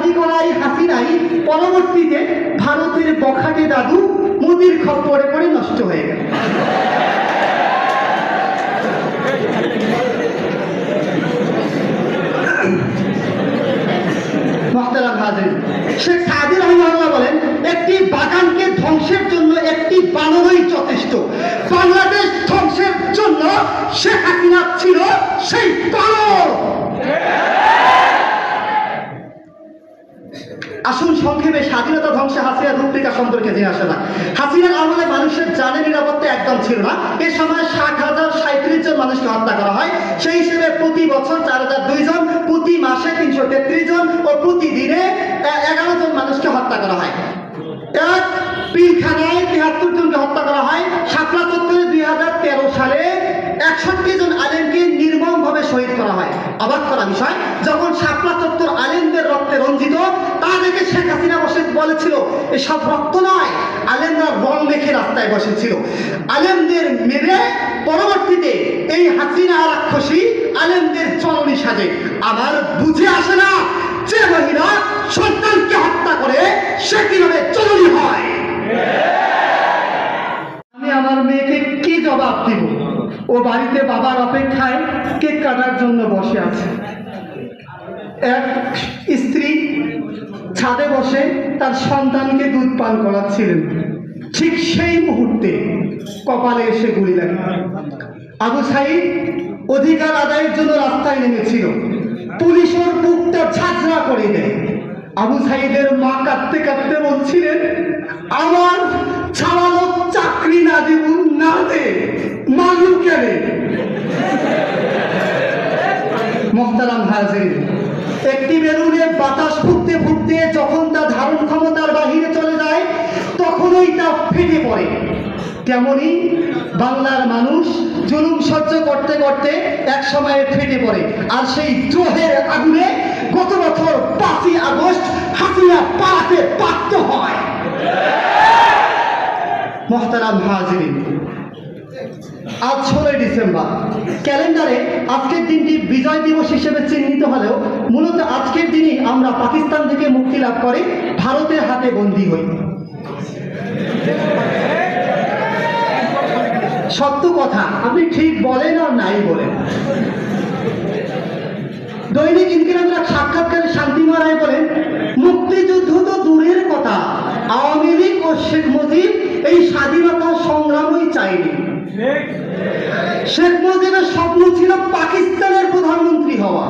দাবি করা এই হাসিনাই পরবর্তীতে ভারতের বখাটে দাদু মোদির খপ্পরে পড়ে নষ্ট হয়ে গেল। শেখ সাদি রহমানুল্লাহ বলেন, একটি বাগানকে ধ্বংসের জন্য একটি বানরই যথেষ্ট। বাংলাদেশ ধ্বংসের জন্য শেখ হাসিনা ছিল সেই বানর। আসুন সংক্ষেপে স্বাধীনতা ধ্বংসে হাসিনার রূপরেখা সম্পর্কে জেনে আসা যাক। হাসিনার আমলে মানুষের জানের নিরাপত্তা একদম ছিল না। এ সময় 60,037 জন মানুষকে হত্যা করা হয়। সেই হিসেবে প্রতি বছর 4,002 জন, প্রতি মাসে 333 জন ও প্রতিদিনে 11 জন মানুষকে হত্যা করা হয়। এক পিলখানায় 73 জনকে হত্যা করা হয়। শাপলা চত্বরে 2013 সালে 61 জন আলেমকে নির্মমভাবে শহীদ করা হয়। অবাক করা বিষয়, যখন শাপলা চত্বর আলেমদের রক্তে রঞ্জিত, তা দেখে শেখ হাসিনা বলেছিল এসব রক্ত নয়, আলেমরা রং মেখে রাস্তায় বসেছিল। আলেমদের মেরে পরবর্তীতে এই হাসিনা রাক্ষসী আলেমদের চলনি সাজে। আমার বুঝে আসে না, যে মহিলা সন্তানকে হত্যা করে সে কিভাবে চলনি হয়। আমি আমার মেয়েকে কি জবাব দিব? ও বাড়িতে বাবার অপেক্ষায় কেক কাটার জন্য বসে আছে। এক স্ত্রী ছাদে বসে তার সন্তানকে দুধ পান করাচ্ছিলেন। ঠিক সেই মুহূর্তে কপালে এসে গুলি লাগে। আবু সাইদ অধিকার আদায়ের জন্য রাস্তায় নেমেছিল। পুলিশ ওর বুকটা ঝাঁঝরা করে দেয়। আবু সাইদের মা কাঁদতে কাঁদতে বলছিলেন, আমার ছাড়ালো চাকরি না দেব না দে, মালু কেন? মোহতারাম হাজির, একটি বেলুনে বাতাস ফুটতে ফুটতে যখন তা ধারণ ক্ষমতার বাহিরে চলে যায়, তখনই তা ফেটে পড়ে। তেমনি বাংলার মানুষ জুলুম সহ্য করতে করতে এক সময়ে ফেটে পড়ে। আর সেই দ্রোহের আগুনে গত বছর 5ই আগস্ট হাসিনা পালাতে বাধ্য হয়। মোহতারাম হাজিরিন, আজ 16 ডিসেম্বর। ক্যালেন্ডারে আজকের দিনটি বিজয় দিবস হিসেবে চিহ্নিত হলেও মূলত আজকের দিনই আমরা পাকিস্তান থেকে মুক্তি লাভ করে ভারতের হাতে বন্দী হই। সত্য কথা, আপনি ঠিক বলেন আর নাই বলেন। দৈনিক ইনকিলাবের সাক্ষাৎকারে শান্তিময় রায় বলেন, মুক্তিযুদ্ধ তো দূরের কথা, আওয়ামী লীগ ও শেখ মুজিব এই স্বাধীনতা সংগ্রামই চায়নি। শেখ মুজিবের স্বপ্ন ছিল পাকিস্তানের প্রধানমন্ত্রী হওয়া।